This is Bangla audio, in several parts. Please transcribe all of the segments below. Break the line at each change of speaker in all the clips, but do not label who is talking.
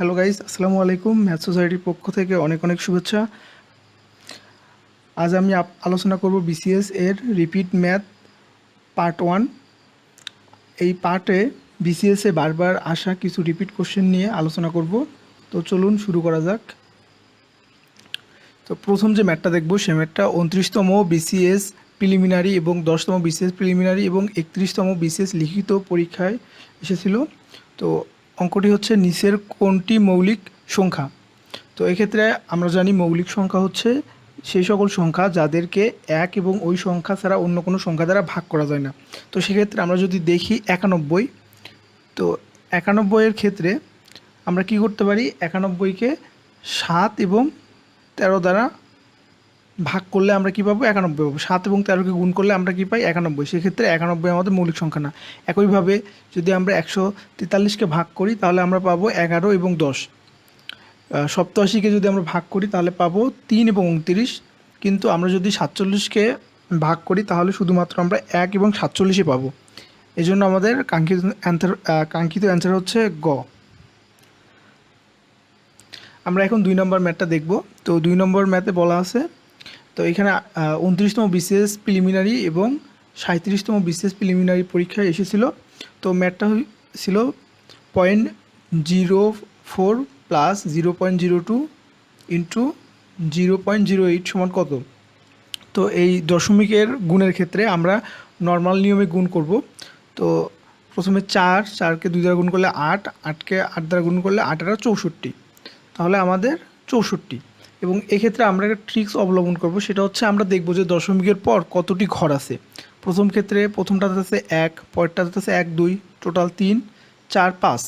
হ্যালো গাইস, আসসালামু আলাইকুম। ম্যাথ সোসাইটির পক্ষ থেকে অনেক অনেক শুভেচ্ছা। আজ আমি আলোচনা করব বিসিএস এর রিপিট ম্যাথ পার্ট 1। এই পার্টে বিসিএস এ বারবার আসা কিছু রিপিট কোশ্চেন নিয়ে আলোচনা করব। তো চলুন শুরু করা যাক। তো প্রথম যে ম্যাথটা দেখব সে ম্যাথটা 29তম বিসিএস প্রিলিমিনারি এবং 10তম বিসিএস প্রিলিমিনারি এবং 31তম বিসিএস লিখিত পরীক্ষায় এসেছিল। তো অঙ্কটি হচ্ছে নিচের কোনটি মৌলিক সংখ্যা। তো এক্ষেত্রে আমরা জানি মৌলিক সংখ্যা হচ্ছে সেই সকল সংখ্যা যাদেরকে এক এবং ওই সংখ্যা ছাড়া অন্য কোনো সংখ্যা দ্বারা ভাগ করা যায় না। তো সেক্ষেত্রে আমরা যদি দেখি 91, তো 91-এর ক্ষেত্রে আমরা কি করতে পারি, 91-কে 7 এবং 13 দ্বারা ভাগ করলে আমরা কী পাবো, 91 পাবো। 7 এবং 13-কে গুণ করলে আমরা কী পাই, 91। সেক্ষেত্রে 91 আমাদের মৌলিক সংখ্যা না। একইভাবে যদি আমরা 143-কে ভাগ করি তাহলে আমরা পাবো 11 এবং 10। 87-কে যদি আমরা ভাগ করি তাহলে পাবো 3 এবং 29। কিন্তু আমরা যদি 47-কে ভাগ করি তাহলে শুধুমাত্র আমরা 1 এবং 47-ই পাবো। এই জন্য আমাদের কাঙ্ক্ষিত অ্যান্সার হচ্ছে গ। আমরা এখন 2 নম্বর ম্যাথটা দেখব। তো 2 নম্বর ম্যাথে বলা আছে, তো এখানে 29তম বিসিএস প্রিলিমিনারি এবং 37তম বিসিএস প্রিলিমিনারি পরীক্ষায় এসেছিল। তো ম্যাথটা ছিল 0.04 প্লাস 0.02 ইন্টু 0.08 সমান কত। তো এই দশমিকের গুণের ক্ষেত্রে আমরা নর্মাল নিয়মে গুণ করব। তো প্রথমে 4কে 2 দ্বারা গুণ করলে 8, 8কে 8 দ্বারা গুণ করলে 8 আর 64, তাহলে আমাদের 64। এবং এক্ষেত্রে আমরা একটা ট্রিক্স অবলম্বন করব, সেটা হচ্ছে আমরা দেখব যে দশমিকের পর কতটি ঘর আছে। প্রথম ক্ষেত্রে প্রথমটাতে আছে 1, পরেরটাতে আছে 1 2, টোটাল 3 4 5।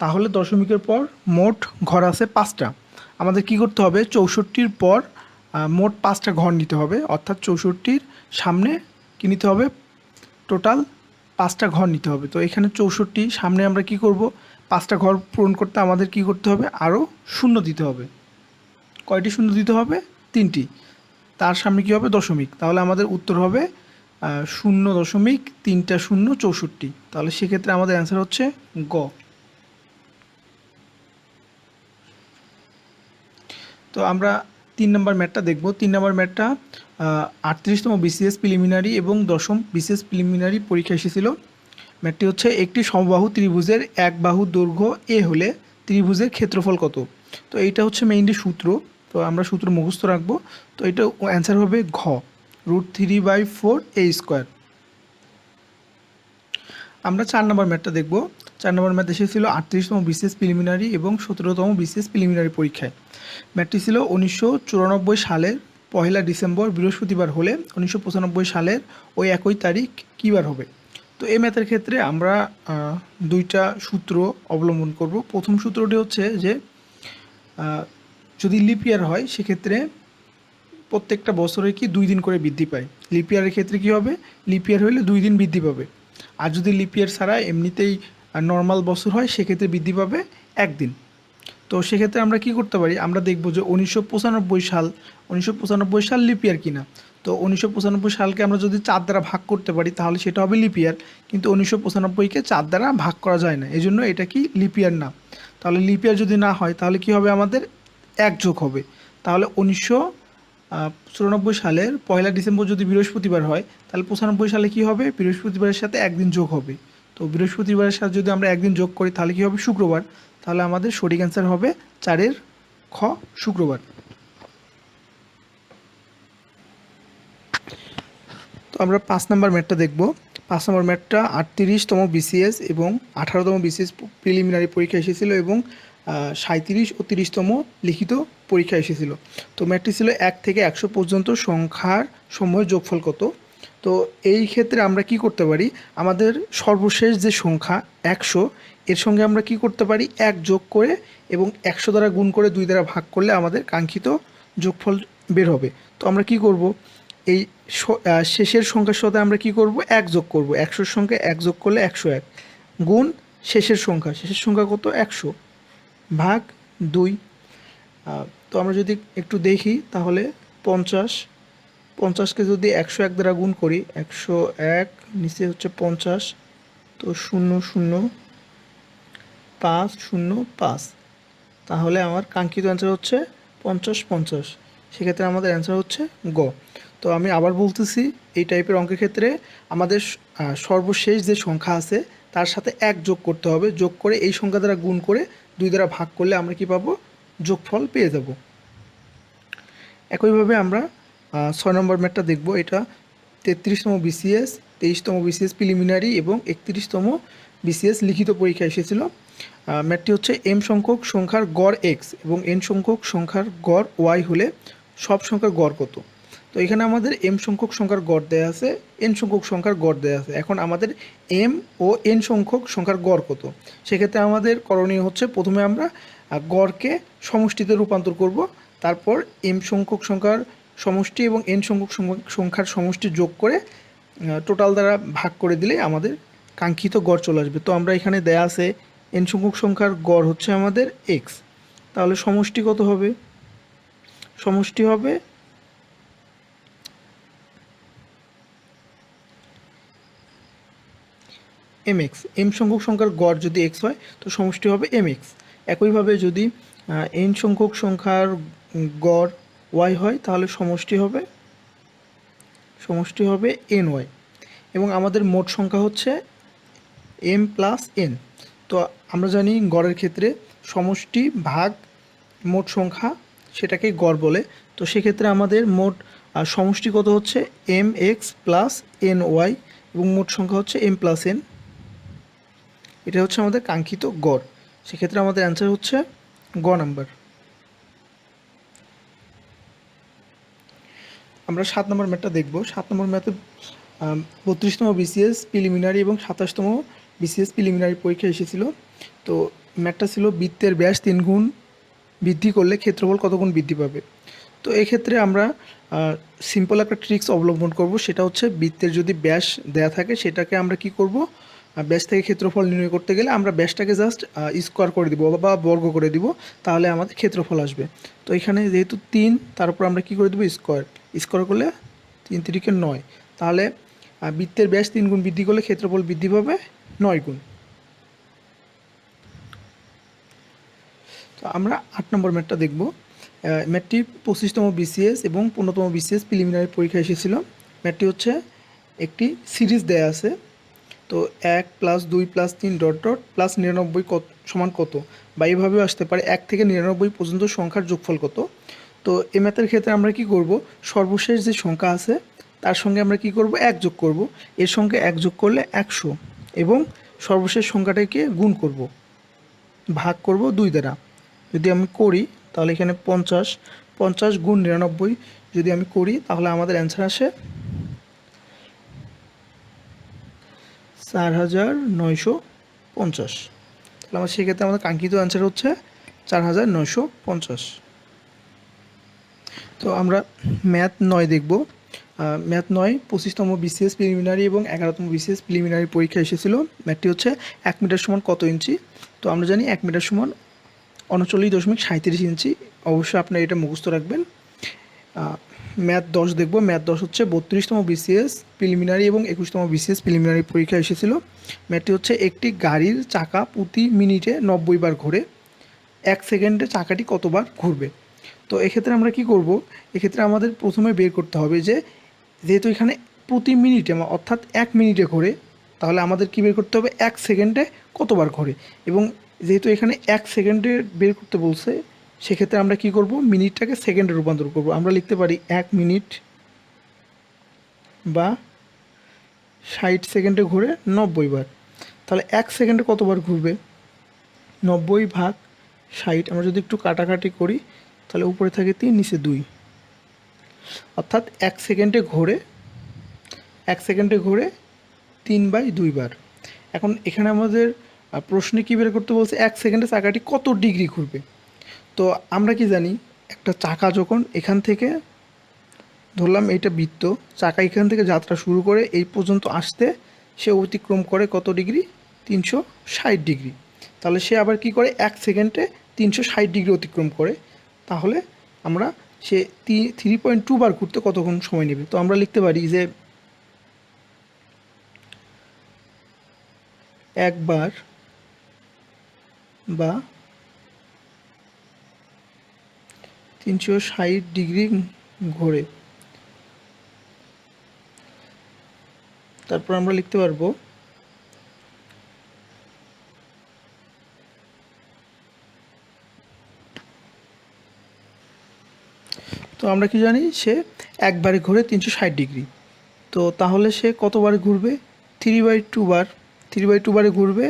তাহলে দশমিকের পর মোট ঘর আছে 5টা। আমাদের কি করতে হবে, 64-র পর মোট 5টা ঘর নিতে হবে, অর্থাৎ 64-র সামনে কি নিতে হবে, টোটাল 5টা ঘর নিতে হবে। তো এখানে 64 সামনে আমরা কি করব, 5টা ঘর পূরণ করতে আমাদের কি করতে হবে, আরও শূন্য দিতে হবে। কয়টি শূন্য দিতে হবে, 3টি। তার সামনে কি হবে, দশমিক। তাহলে আমাদের উত্তর হবে 0.3 তাহলে সেক্ষেত্রে আমাদের অ্যান্সার হচ্ছে গ। তো আমরা 3 নম্বর ম্যাথটা দেখব। 3 নম্বর ম্যাথটা 38তম বিসিএস প্রিলিমিনারি এবং 10ম বিসিএস প্রিলিমিনারি পরীক্ষা এসেছিল। ম্যাথটি হচ্ছে একটি সমবাহু ত্রিভুজের এক বাহুর দৈর্ঘ্য এ হলে ত্রিভুজের ক্ষেত্রফল কত। তো এইটা হচ্ছে মেইনলি সূত্র, তো আমরা সূত্র মুখস্থ রাখবো। তো এটা অ্যান্সার হবে ঘ, √3/4 a²। আমরা 4 নম্বর ম্যাথটা দেখব। 4 নম্বর ম্যাথ এসেছিল 38তম বিসিএস প্রিলিমিনারি এবং 17তম বিসিএস প্রিলিমিনারি পরীক্ষায়। ম্যাথটি ছিল 1994 সালের 1 ডিসেম্বর বৃহস্পতিবার হলে 1995 সালের ওই একই তারিখ কী বার হবে। তো এই ম্যাথের ক্ষেত্রে আমরা 2টা সূত্র অবলম্বন করব। প্রথম সূত্রটি হচ্ছে যে যদি লিপ ইয়ার হয় সেক্ষেত্রে প্রত্যেকটা বছরে কি 2 দিন করে বৃদ্ধি পায়। লিপ ইয়ারের ক্ষেত্রে কী হবে, লিপ ইয়ার হলে 2 দিন বৃদ্ধি পাবে। আর যদি লিপ ইয়ার ছাড়া এমনিতেই নর্মাল বছর হয় সেক্ষেত্রে বৃদ্ধি পাবে 1 দিন। তো সেক্ষেত্রে আমরা কি করতে পারি, আমরা দেখব যে 1995 সাল লিপ ইয়ার কিনা। তো 1995 সালকে আমরা যদি 4 দ্বারা ভাগ করতে পারি তাহলে সেটা হবে লিপ ইয়ার, কিন্তু 1995-কে 4 দ্বারা ভাগ করা যায় না, এই জন্য এটা কি লিপ ইয়ার না। তাহলে লিপ ইয়ার যদি না হয় তাহলে কি হবে, আমাদের 1 যোগ হবে। তাহলে 1994 সালের 1 ডিসেম্বর যদি বৃহস্পতিবার হয় তাহলে 95 সালে কি হবে, বৃহস্পতিবারের সাথে 1 দিন যোগ হবে। তো বৃহস্পতিবারের সাথে যদি আমরা 1 দিন যোগ করি তাহলে কি হবে, শুক্রবার। তাহলে আমাদের সঠিক অ্যান্সার হবে 4-এর খ, শুক্রবার। তো আমরা 5 নম্বর ম্যাথটা দেখব। 5 নম্বর ম্যাথটা 38তম বিসিএস এবং 18তম বিসিএস প্রিলিমিনারি পরীক্ষা এসেছিল এবং 37 ও 30তম লিখিত পরীক্ষা এসেছিল। তো ম্যাথটি ছিল 1 থেকে 100 পর্যন্ত সংখ্যার সমূহের যোগফল কত। তো এই ক্ষেত্রে আমরা কি করতে পারি, আমাদের সর্বশেষ যে সংখ্যা 100 এর সঙ্গে আমরা কি করতে পারি, 1 যোগ করে এবং 100 দ্বারা গুণ করে 2 দ্বারা ভাগ করলে আমাদের কাঙ্ক্ষিত যোগফল বের হবে। তো আমরা কি করব, এই শেষের সংখ্যার সাথে আমরা কি করব, 1 যোগ করব। 100-র সঙ্গে 1 যোগ করলে 101 গুণ শেষের সংখ্যা কত, 100 ভাগ 2। তো আমরা যদি একটু দেখি তাহলে 50কে যদি 101 দ্বারা গুণ করি, 101 নিচে হচ্ছে 50, তো 0 0 5 0 5, তাহলে আমার কাঙ্ক্ষিত অ্যান্সার হচ্ছে 50-50। সেক্ষেত্রে আমাদের অ্যান্সার হচ্ছে গ। তো আমি আবার বলতেছি, এই টাইপের অঙ্কের ক্ষেত্রে আমাদের সর্বশেষ যে সংখ্যা আছে তার সাথে 1 যোগ করতে হবে, যোগ করে এই সংখ্যা দ্বারা গুণ করে 2 দ্বারা ভাগ করলে আমরা কি পাবো? যোগফল পেয়ে যাব। একইভাবে আমরা 6 নম্বর ম্যাথটা দেখব। এটা 33তম বিসিএস, 23তম বিসিএস প্রিলিমিনারি এবং 31তম বিসিএস লিখিত পরীক্ষা এসেছিল। ম্যাথটি হচ্ছে এম সংখ্যক সংখ্যার গড় এক্স এবং এন সংখ্যক সংখ্যার গড় ওয়াই হলে সব সংখ্যার গড় কত? তো এখানে আমাদের এম সংখ্যক সংখ্যার গড় দেয়া আছে, এন সংখ্যক সংখ্যার গড় দেয়া আছে। এখন আমাদের এম ও এন সংখ্যক সংখ্যার গড় কত? সেক্ষেত্রে আমাদের করণীয় হচ্ছে প্রথমে আমরা গড়কে সমষ্টিতে রূপান্তর করব, তারপর এম সংখ্যক সংখ্যার সমষ্টি এবং এন সংখ্যক সংখ্যার সমষ্টি যোগ করে টোটাল দ্বারা ভাগ করে দিলে আমাদের কাঙ্ক্ষিত গড় চলে আসবে। তো আমরা এখানে দেয়া আছে এন সংখ্যক সংখ্যার গড় হচ্ছে আমাদের এক্স, তাহলে সমষ্টি কত হবে? সমষ্টি হবে এম এক্স। এম সংখ্যক সংখ্যার গড় যদি এক্স হয় তো সমষ্টি হবে এম এক্স। একইভাবে যদি এন সংখ্যক সংখ্যার গড় ওয়াই হয় তাহলে সমষ্টি হবে এন ওয়াই। এবং আমাদের মোট সংখ্যা হচ্ছে এম প্লাস এন। তো আমরা জানি গড়ের ক্ষেত্রে সমষ্টি ভাগ মোট সংখ্যা সেটাকেই গড় বলে। তো সেক্ষেত্রে আমাদের মোট সমষ্টি কত হচ্ছে? M X plus N Y এবং মোট সংখ্যা হচ্ছে এম প্লাস এন। এটা হচ্ছে আমাদের কাঙ্ক্ষিত গড়। সেক্ষেত্রে আমাদের অ্যান্সার হচ্ছে গ নাম্বার। আমরা 7 নম্বর ম্যাথটা দেখব। 7 নম্বর ম্যাথে 32তম বিসিএস প্রিলিমিনারি এবং 27তম বিসিএস প্রিলিমিনারি পরীক্ষা এসেছিল। তো ম্যাথটা ছিল বৃত্তের ব্যাস 3 গুণ বৃদ্ধি করলে ক্ষেত্রফল কত গুণ বৃদ্ধি পাবে? তো এক্ষেত্রে আমরা সিম্পল একটা ট্রিক্স অবলম্বন করব, সেটা হচ্ছে বৃত্তের যদি ব্যাস দেয়া থাকে সেটাকে আমরা কি করব? ব্যাস থেকে ক্ষেত্রফল নির্ণয় করতে গেলে আমরা ব্যাসটাকে জাস্ট স্কোয়ার করে দিব বা বর্গ করে দিব, তাহলে আমাদের ক্ষেত্রফল আসবে। তো এখানে যেহেতু 3, তার উপর আমরা কি করে দেবো? স্কোয়ার করলে 3 3 9। তাহলে বৃত্তের ব্যাস 3 গুণ বৃদ্ধি করলে ক্ষেত্রফল বৃদ্ধি পাবে 9 গুণ। তো আমরা 8 নম্বর ম্যাথটা দেখব। ম্যাথটি 25তম বিসিএস এবং 15তম বিসিএস প্রিলিমিনারি পরীক্ষা এসেছিল। ম্যাথটি হচ্ছে একটি সিরিজ দেয়া আছে। তো 1 + 2 + 3 ডট ডট প্লাস 99 কত সমান কত? বা এইভাবেও আসতে পারে 1 থেকে 99 পর্যন্ত সংখ্যার যোগফল কত? তো এই ম্যাথের ক্ষেত্রে আমরা কি করব? সর্বশেষ যে সংখ্যা আছে তার সঙ্গে আমরা কি করব? 1 যোগ করব। এর সঙ্গে 1 যোগ করলে 100 এবং সর্বশেষ সংখ্যাটাকে গুণ করব, ভাগ করব 2 দ্বারা। যদি আমি করি তাহলে এখানে 50 গুণ 99 যদি আমি করি তাহলে আমাদের অ্যান্সার আসে 4950। তাহলে আমার সেক্ষেত্রে আমাদের কাঙ্ক্ষিত অ্যান্সার হচ্ছে 4950। তো আমরা ম্যাথ 9 দেখব। ম্যাথ 9 25তম বিসিএস প্রিলিমিনারি এবং 11তম বিসিএস প্রিলিমিনারি পরীক্ষা এসেছিল। ম্যাথটি হচ্ছে 1 মিটার সমান কত ইঞ্চি? তো আমরা জানি 1 মিটার সমান 39.37 ইঞ্চি। অবশ্যই আপনারা এটা মুখস্থ রাখবেন। ম্যাথ 10 দেখব। ম্যাথ 10 হচ্ছে 32তম বিসিএস প্রিলিমিনারি এবং 21তম বিসিএস প্রিলিমিনারি পরীক্ষা এসেছিল। ম্যাথটি হচ্ছে একটি গাড়ির চাকা প্রতি মিনিটে 90 বার ঘোরে, 1 সেকেন্ডে চাকাটি কতবার ঘুরবে? তো এক্ষেত্রে আমরা কি করব? এক্ষেত্রে আমাদের প্রথমে বের করতে হবে যে যেহেতু এখানে প্রতি মিনিটে অর্থাৎ 1 মিনিটে ঘোরে, তাহলে আমাদের কি বের করতে হবে? 1 সেকেন্ডে কতবার ঘোরে। এবং যেহেতু এখানে 1 সেকেন্ডে বের করতে বলছে, সেক্ষেত্রে আমরা কি করব? মিনিটটাকে সেকেন্ডে রূপান্তর করব। আমরা লিখতে পারি 1 মিনিট বা 60 সেকেন্ডে ঘুরে 90 বার। তাহলে 1 সেকেন্ডে কতবার ঘুরবে? 90 ভাগ 60। আমরা যদি একটু কাটাকাটি করি তাহলে উপরে থাকে 3, নিচে 2, অর্থাৎ 1 সেকেন্ডে ঘোরে 3/2 বার। এখন এখানে আমাদের প্রশ্নে কী বের করতে বলছে? 1 সেকেন্ডে চাকাটি কত ডিগ্রি ঘুরবে? তো আমরা কি জানি, একটা চাকা যখন এখান থেকে ধরলাম এইটা বৃত্ত, চাকা এখান থেকে যাত্রা শুরু করে এই পর্যন্ত আসতে সে অতিক্রম করে কত ডিগ্রি? 360 ডিগ্রি। তাহলে সে আবার কি করে? 1 সেকেন্ডে 360 ডিগ্রি অতিক্রম করে। তাহলে আমরা সে 3.2 বার ঘুরতে কতক্ষণ সময় নেবে? তো আমরা লিখতে পারি যে একবার বা 360 ডিগ্রি ঘোরে। তারপর আমরা লিখতে পারবো তো আমরা কি জানি সে একবারে ঘুরে 360 ডিগ্রি। তো তাহলে সে কতবার ঘুরবে? 3/2 বার। 3/2 বারে ঘুরবে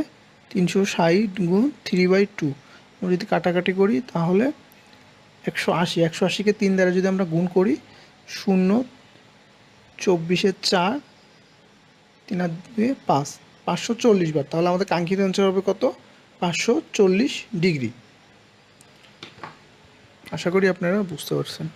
360 × 3/2। আমরা যদি কাটাকাটি করি তাহলে 180। 180কে 3 দ্বারা যদি আমরা গুণ করি 0, 24 4, 3 আর 2 5, 540 বার। তাহলে আমাদের কাঙ্ক্ষিত অ্যান্সার হবে কত? 540 ডিগ্রি। আশা করি আপনারা বুঝতে পারছেন।